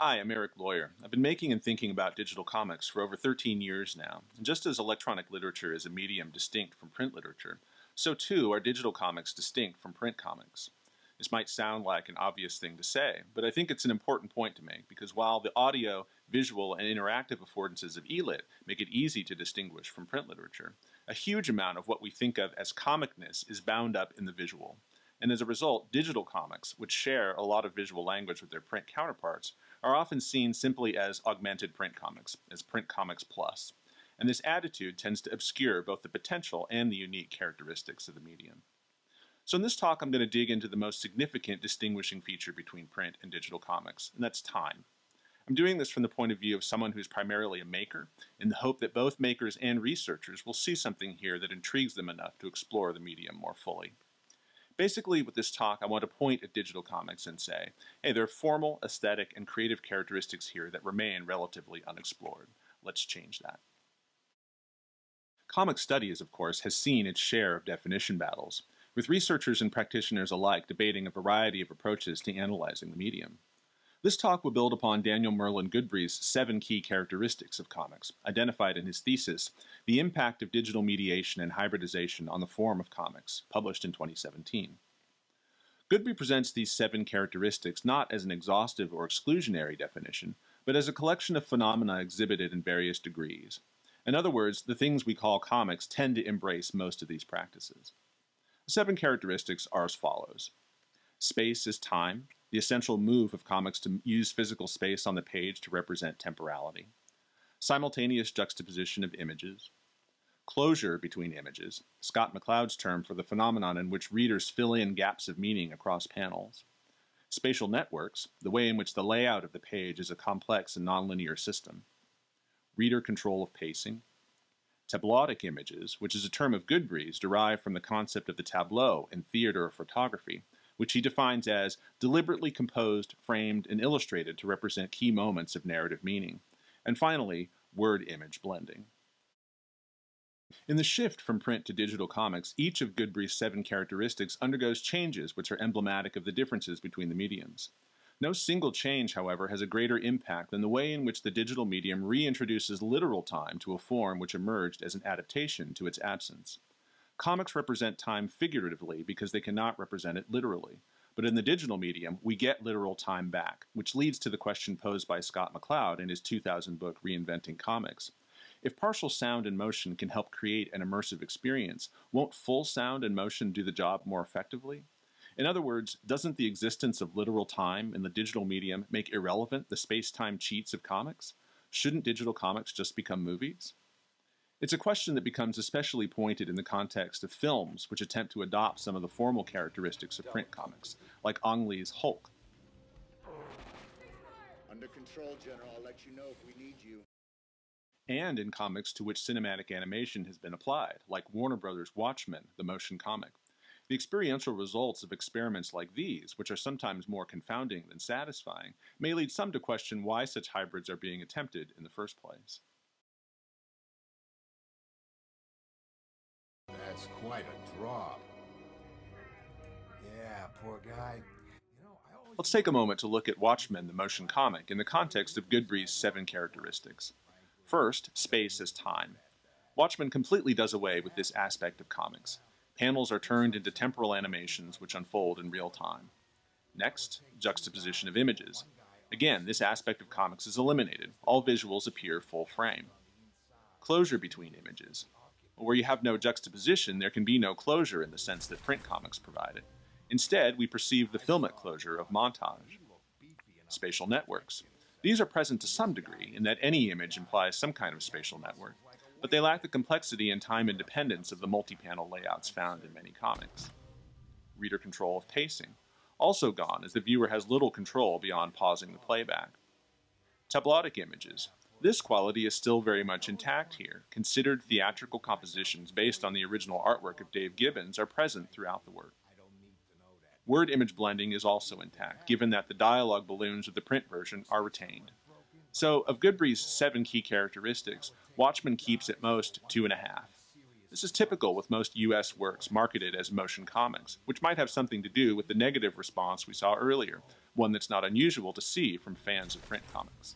Hi, I'm Eric Lawyer. I've been making and thinking about digital comics for over 13 years now, and just as electronic literature is a medium distinct from print literature, so too are digital comics distinct from print comics. This might sound like an obvious thing to say, but I think it's an important point to make because while the audio, visual, and interactive affordances of e-lit make it easy to distinguish from print literature, a huge amount of what we think of as comicness is bound up in the visual. And as a result, digital comics, which share a lot of visual language with their print counterparts, are often seen simply as augmented print comics, as print comics plus. And this attitude tends to obscure both the potential and the unique characteristics of the medium. So in this talk, I'm going to dig into the most significant distinguishing feature between print and digital comics, and that's time. I'm doing this from the point of view of someone who's primarily a maker, in the hope that both makers and researchers will see something here that intrigues them enough to explore the medium more fully. Basically, with this talk, I want to point at digital comics and say, hey, there are formal, aesthetic, and creative characteristics here that remain relatively unexplored. Let's change that. Comic studies, of course, has seen its share of definition battles, with researchers and practitioners alike debating a variety of approaches to analyzing the medium. This talk will build upon Daniel Merlin Goodbry's 7 key characteristics of comics, identified in his thesis, The Impact of Digital Mediation and Hybridization on the Form of Comics, published in 2017. Goodbry presents these 7 characteristics not as an exhaustive or exclusionary definition, but as a collection of phenomena exhibited in various degrees. In other words, the things we call comics tend to embrace most of these practices. The 7 characteristics are as follows. Space is time, the essential move of comics to use physical space on the page to represent temporality. Simultaneous juxtaposition of images. Closure between images, Scott McCloud's term for the phenomenon in which readers fill in gaps of meaning across panels. Spatial networks, the way in which the layout of the page is a complex and nonlinear system. Reader control of pacing. Tableautic images, which is a term of Goodbry's derived from the concept of the tableau in theater or photography, which he defines as deliberately composed, framed, and illustrated to represent key moments of narrative meaning. And finally, word-image blending. In the shift from print to digital comics, each of Goodbry's 7 characteristics undergoes changes which are emblematic of the differences between the mediums. No single change, however, has a greater impact than the way in which the digital medium reintroduces literal time to a form which emerged as an adaptation to its absence. Comics represent time figuratively because they cannot represent it literally. But in the digital medium, we get literal time back, which leads to the question posed by Scott McCloud in his 2000 book, Reinventing Comics. If partial sound and motion can help create an immersive experience, won't full sound and motion do the job more effectively? In other words, doesn't the existence of literal time in the digital medium make irrelevant the space-time cheats of comics? Shouldn't digital comics just become movies? It's a question that becomes especially pointed in the context of films which attempt to adopt some of the formal characteristics of print comics, like Ang Lee's Hulk. Under control, General. I'll let you know if we need you. And in comics to which cinematic animation has been applied, like Warner Brothers' Watchmen, the motion comic. The experiential results of experiments like these, which are sometimes more confounding than satisfying, may lead some to question why such hybrids are being attempted in the first place. That's quite a drop. Yeah, poor guy. Let's take a moment to look at Watchmen, the motion comic, in the context of Goodbry's 7 characteristics. First, space as time. Watchmen completely does away with this aspect of comics. Panels are turned into temporal animations which unfold in real time. Next, juxtaposition of images. Again, this aspect of comics is eliminated. All visuals appear full frame. Closure between images. Where you have no juxtaposition, there can be no closure in the sense that print comics provide it. Instead, we perceive the filmic closure of montage. Spatial networks. These are present to some degree in that any image implies some kind of spatial network, but they lack the complexity and time independence of the multi-panel layouts found in many comics. Reader control of pacing. Also gone, as the viewer has little control beyond pausing the playback. Tableautic images. This quality is still very much intact here. Considered theatrical compositions based on the original artwork of Dave Gibbons are present throughout the work. Word-image blending is also intact, given that the dialogue balloons of the print version are retained. So, of Goodbry's 7 key characteristics, Watchmen keeps at most 2.5. This is typical with most U.S. works marketed as motion comics, which might have something to do with the negative response we saw earlier. one that's not unusual to see from fans of print comics.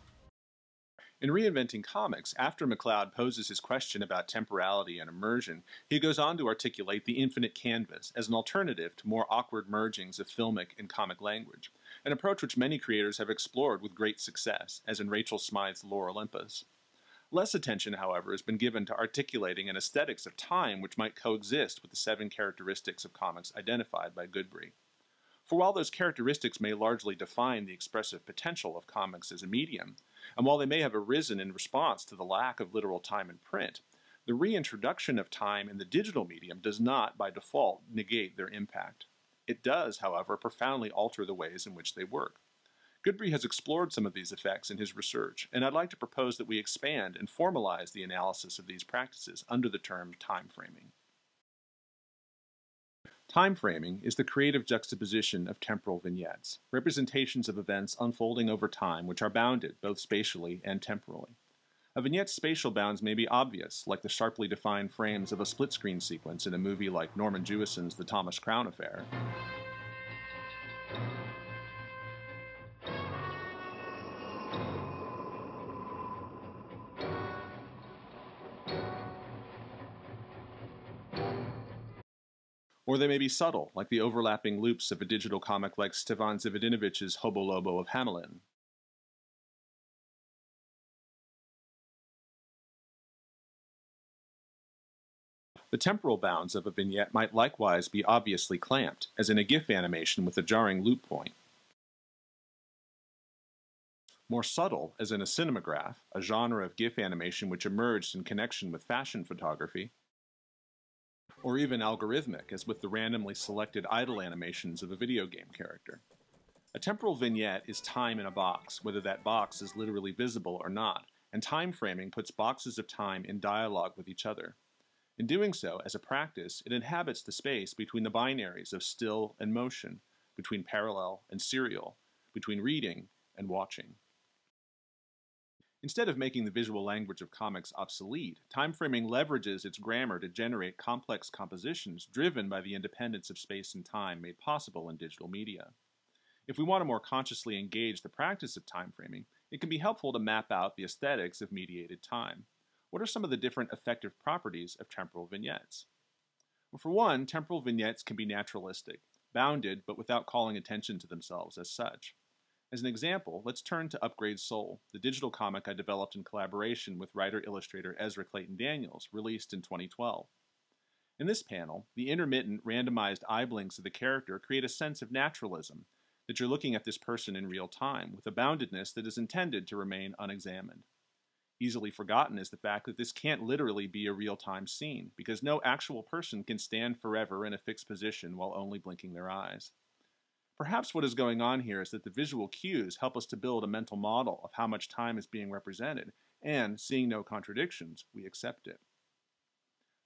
In Reinventing Comics, after McCloud poses his question about temporality and immersion, he goes on to articulate the infinite canvas as an alternative to more awkward mergings of filmic and comic language, an approach which many creators have explored with great success, as in Rachel Smythe's Lore Olympus. Less attention, however, has been given to articulating an aesthetics of time which might coexist with the 7 characteristics of comics identified by Goodbury. For while those characteristics may largely define the expressive potential of comics as a medium, and while they may have arisen in response to the lack of literal time in print, the reintroduction of time in the digital medium does not, by default, negate their impact. It does, however, profoundly alter the ways in which they work. Goodbury has explored some of these effects in his research, and I'd like to propose that we expand and formalize the analysis of these practices under the term timeframing. Timeframing is the creative juxtaposition of temporal vignettes, representations of events unfolding over time which are bounded both spatially and temporally. A vignette's spatial bounds may be obvious, like the sharply defined frames of a split-screen sequence in a movie like Norman Jewison's The Thomas Crown Affair. Or they may be subtle, like the overlapping loops of a digital comic like Stevan Zivadinovich's Hobo Lobo of Hamelin. The temporal bounds of a vignette might likewise be obviously clamped, as in a GIF animation with a jarring loop point. More subtle, as in a cinematograph, a genre of GIF animation which emerged in connection with fashion photography, or even algorithmic, as with the randomly selected idle animations of a video game character. A temporal vignette is time in a box, whether that box is literally visible or not, and time framing puts boxes of time in dialogue with each other. In doing so, as a practice, it inhabits the space between the binaries of still and motion, between parallel and serial, between reading and watching. Instead of making the visual language of comics obsolete, timeframing leverages its grammar to generate complex compositions driven by the independence of space and time made possible in digital media. If we want to more consciously engage the practice of timeframing, it can be helpful to map out the aesthetics of mediated time. What are some of the different affective properties of temporal vignettes? Well, for one, temporal vignettes can be naturalistic, bounded but without calling attention to themselves as such. As an example, let's turn to Upgrade Soul, the digital comic I developed in collaboration with writer-illustrator Ezra Clayton Daniels, released in 2012. In this panel, the intermittent, randomized eye blinks of the character create a sense of naturalism, that you're looking at this person in real time, with a boundedness that is intended to remain unexamined. Easily forgotten is the fact that this can't literally be a real-time scene, because no actual person can stand forever in a fixed position while only blinking their eyes. Perhaps what is going on here is that the visual cues help us to build a mental model of how much time is being represented, and, seeing no contradictions, we accept it.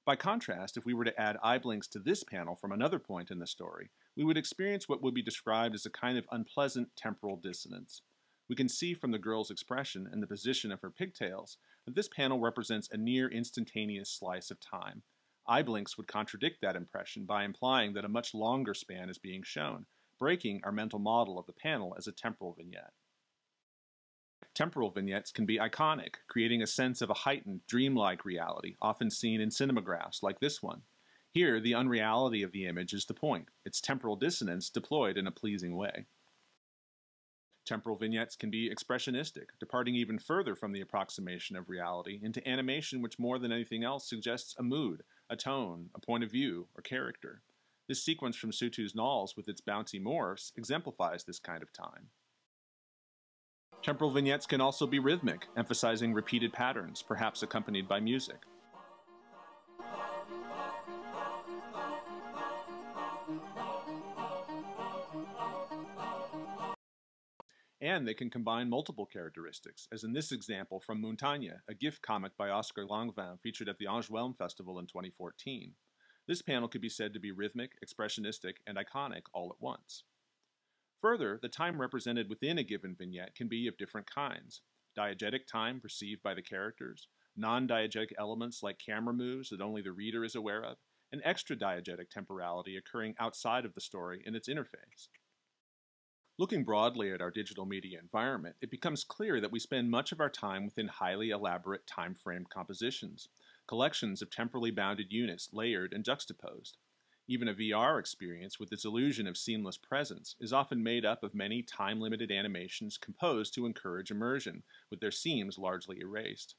By contrast, if we were to add eye blinks to this panel from another point in the story, we would experience what would be described as a kind of unpleasant temporal dissonance. We can see from the girl's expression and the position of her pigtails that this panel represents a near instantaneous slice of time. Eye blinks would contradict that impression by implying that a much longer span is being shown, breaking our mental model of the panel as a temporal vignette. Temporal vignettes can be iconic, creating a sense of a heightened, dreamlike reality, often seen in cinemagraphs like this one. Here, the unreality of the image is the point, its temporal dissonance deployed in a pleasing way. Temporal vignettes can be expressionistic, departing even further from the approximation of reality into animation which more than anything else suggests a mood, a tone, a point of view, or character. This sequence from Sutu's Nulls with its bouncy morphs exemplifies this kind of time. Temporal vignettes can also be rhythmic, emphasizing repeated patterns, perhaps accompanied by music. And they can combine multiple characteristics, as in this example from Montagne, a GIF comic by Oscar Langevin featured at the Angoulême Festival in 2014. This panel could be said to be rhythmic, expressionistic, and iconic all at once. Further, the time represented within a given vignette can be of different kinds. Diegetic time perceived by the characters, non-diegetic elements like camera moves that only the reader is aware of, and extra-diegetic temporality occurring outside of the story in its interface. Looking broadly at our digital media environment, it becomes clear that we spend much of our time within highly elaborate time-framed compositions, collections of temporally bounded units layered and juxtaposed. Even a VR experience, with its illusion of seamless presence, is often made up of many time-limited animations composed to encourage immersion, with their seams largely erased.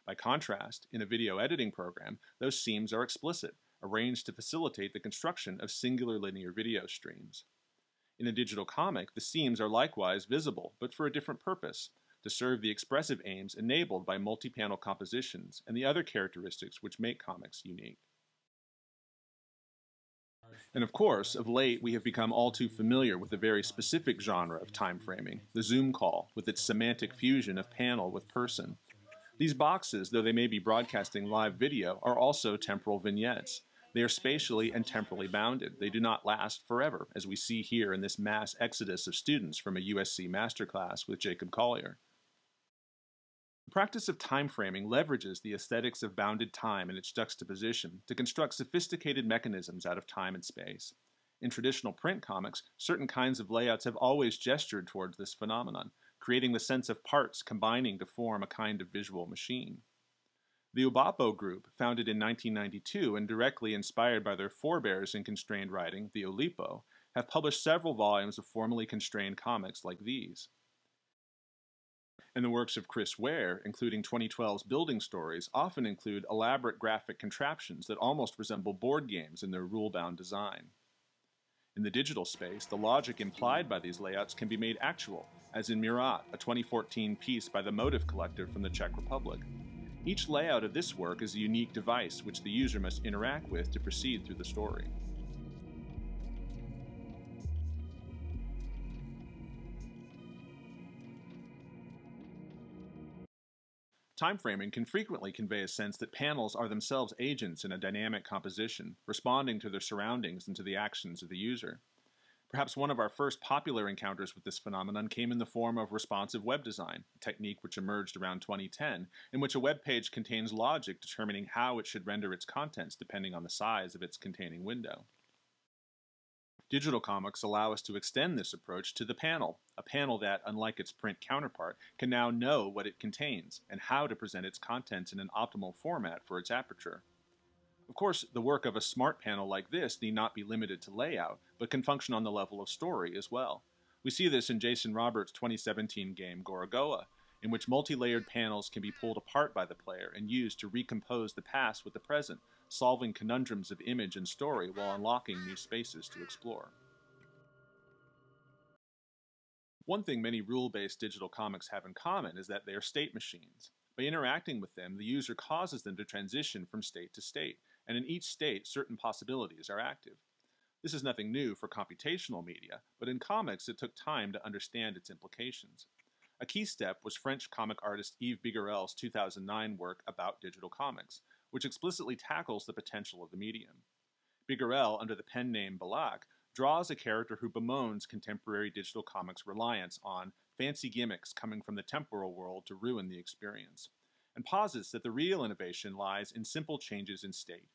By contrast, in a video editing program, those seams are explicit, arranged to facilitate the construction of singular linear video streams. In a digital comic, the seams are likewise visible, but for a different purpose, to serve the expressive aims enabled by multi-panel compositions and the other characteristics which make comics unique. And of course, of late, we have become all too familiar with a very specific genre of time framing, the zoom call, with its semantic fusion of panel with person. These boxes, though they may be broadcasting live video, are also temporal vignettes. They are spatially and temporally bounded. They do not last forever, as we see here in this mass exodus of students from a USC masterclass with Jacob Collier. The practice of time framing leverages the aesthetics of bounded time and its juxtaposition to construct sophisticated mechanisms out of time and space. In traditional print comics, certain kinds of layouts have always gestured towards this phenomenon, creating the sense of parts combining to form a kind of visual machine. The Ubapo group, founded in 1992 and directly inspired by their forebears in constrained writing, the Oulipo, have published several volumes of formally constrained comics like these. And the works of Chris Ware, including 2012's Building Stories, often include elaborate graphic contraptions that almost resemble board games in their rule-bound design. In the digital space, the logic implied by these layouts can be made actual, as in Murat, a 2014 piece by the Motive Collective from the Czech Republic. Each layout of this work is a unique device which the user must interact with to proceed through the story. Time framing can frequently convey a sense that panels are themselves agents in a dynamic composition, responding to their surroundings and to the actions of the user. Perhaps one of our first popular encounters with this phenomenon came in the form of responsive web design, a technique which emerged around 2010, in which a web page contains logic determining how it should render its contents depending on the size of its containing window. Digital comics allow us to extend this approach to the panel, a panel that, unlike its print counterpart, can now know what it contains and how to present its contents in an optimal format for its aperture. Of course, the work of a smart panel like this need not be limited to layout, but can function on the level of story as well. We see this in Jason Roberts' 2017 game Gorogoa, in which multi-layered panels can be pulled apart by the player and used to recompose the past with the present, solving conundrums of image and story while unlocking new spaces to explore. One thing many rule-based digital comics have in common is that they are state machines. By interacting with them, the user causes them to transition from state to state, and in each state, certain possibilities are active. This is nothing new for computational media, but in comics it took time to understand its implications. A key step was French comic artist Yves Bigarel's 2009 work About Digital Comics, which explicitly tackles the potential of the medium. Bigarel, under the pen name Balak, draws a character who bemoans contemporary digital comics' reliance on fancy gimmicks coming from the temporal world to ruin the experience, and posits that the real innovation lies in simple changes in state.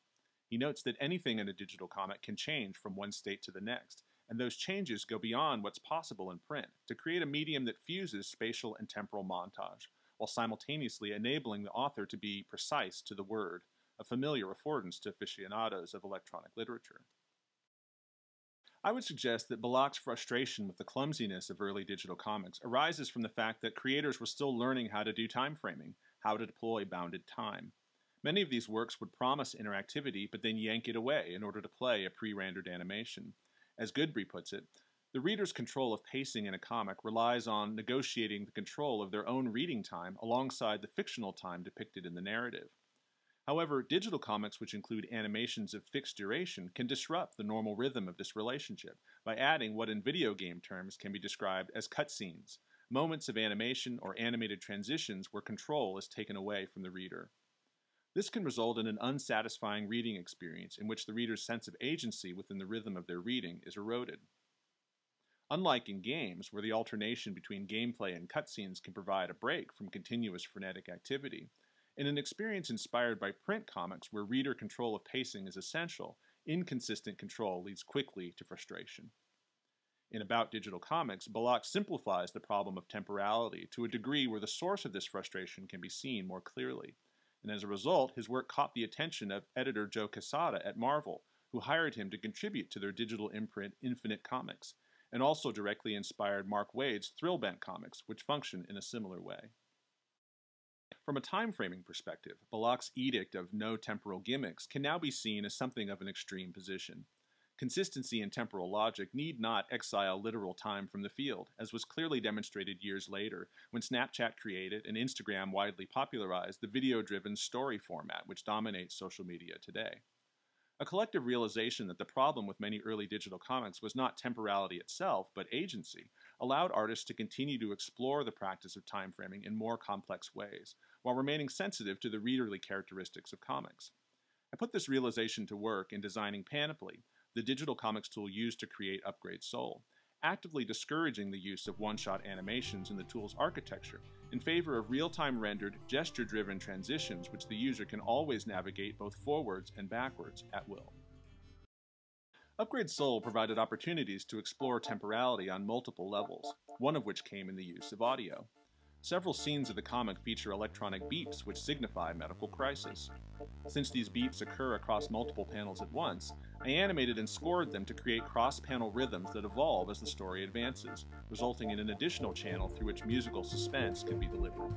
He notes that anything in a digital comic can change from one state to the next, and those changes go beyond what's possible in print to create a medium that fuses spatial and temporal montage, while simultaneously enabling the author to be precise to the word, a familiar affordance to aficionados of electronic literature. I would suggest that Balak's frustration with the clumsiness of early digital comics arises from the fact that creators were still learning how to do time framing, how to deploy bounded time. Many of these works would promise interactivity, but then yank it away in order to play a pre-rendered animation. As Goodby puts it, the reader's control of pacing in a comic relies on negotiating the control of their own reading time alongside the fictional time depicted in the narrative. However, digital comics which include animations of fixed duration can disrupt the normal rhythm of this relationship by adding what in video game terms can be described as cutscenes, moments of animation or animated transitions where control is taken away from the reader. This can result in an unsatisfying reading experience in which the reader's sense of agency within the rhythm of their reading is eroded. Unlike in games, where the alternation between gameplay and cutscenes can provide a break from continuous frenetic activity, in an experience inspired by print comics where reader control of pacing is essential, inconsistent control leads quickly to frustration. In About Digital Comics, Bullock simplifies the problem of temporality to a degree where the source of this frustration can be seen more clearly. And as a result, his work caught the attention of editor Joe Quesada at Marvel, who hired him to contribute to their digital imprint Infinite Comics, and also directly inspired Mark Waid's Thrillbent comics, which function in a similar way. From a time-framing perspective, Bullock's edict of no temporal gimmicks can now be seen as something of an extreme position. Consistency in temporal logic need not exile literal time from the field, as was clearly demonstrated years later when Snapchat created and Instagram widely popularized the video-driven story format which dominates social media today. A collective realization that the problem with many early digital comics was not temporality itself, but agency, allowed artists to continue to explore the practice of time framing in more complex ways, while remaining sensitive to the readerly characteristics of comics. I put this realization to work in designing Panoply, the digital comics tool used to create Upgrade Soul, actively discouraging the use of one-shot animations in the tool's architecture in favor of real-time rendered, gesture-driven transitions which the user can always navigate both forwards and backwards at will. Upgrade Soul provided opportunities to explore temporality on multiple levels, one of which came in the use of audio. Several scenes of the comic feature electronic beeps which signify medical crisis. Since these beeps occur across multiple panels at once, I animated and scored them to create cross-panel rhythms that evolve as the story advances, resulting in an additional channel through which musical suspense can be delivered.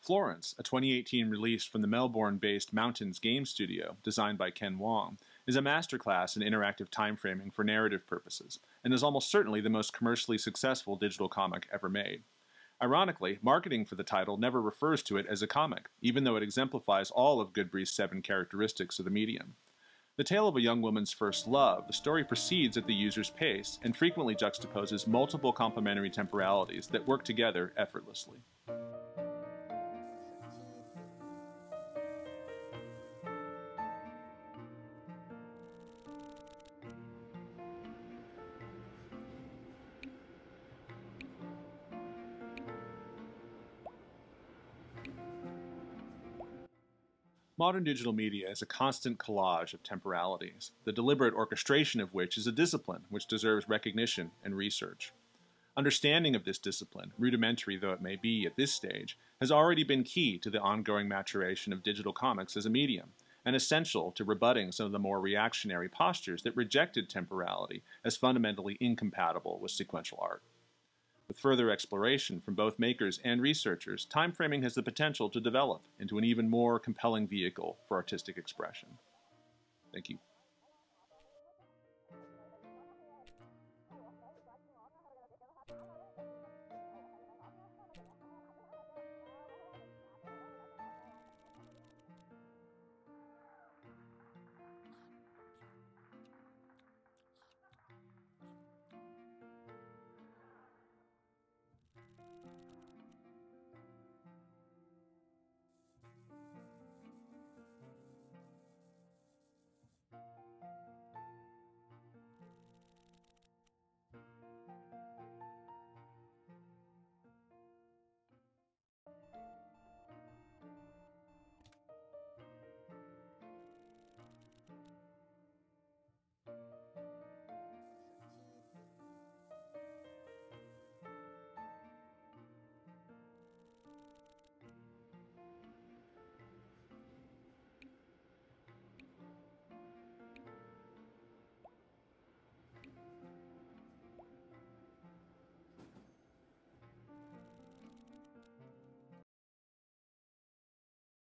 Florence, a 2018 release from the Melbourne-based Mountains game studio, designed by Ken Wong, is a masterclass in interactive time framing for narrative purposes, and is almost certainly the most commercially successful digital comic ever made. Ironically, marketing for the title never refers to it as a comic, even though it exemplifies all of Goodbree's 7 characteristics of the medium. The tale of a young woman's first love, the story proceeds at the user's pace and frequently juxtaposes multiple complementary temporalities that work together effortlessly. Modern digital media is a constant collage of temporalities, the deliberate orchestration of which is a discipline which deserves recognition and research. Understanding of this discipline, rudimentary though it may be at this stage, has already been key to the ongoing maturation of digital comics as a medium, and essential to rebutting some of the more reactionary postures that rejected temporality as fundamentally incompatible with sequential art. With further exploration from both makers and researchers, time framing has the potential to develop into an even more compelling vehicle for artistic expression. Thank you.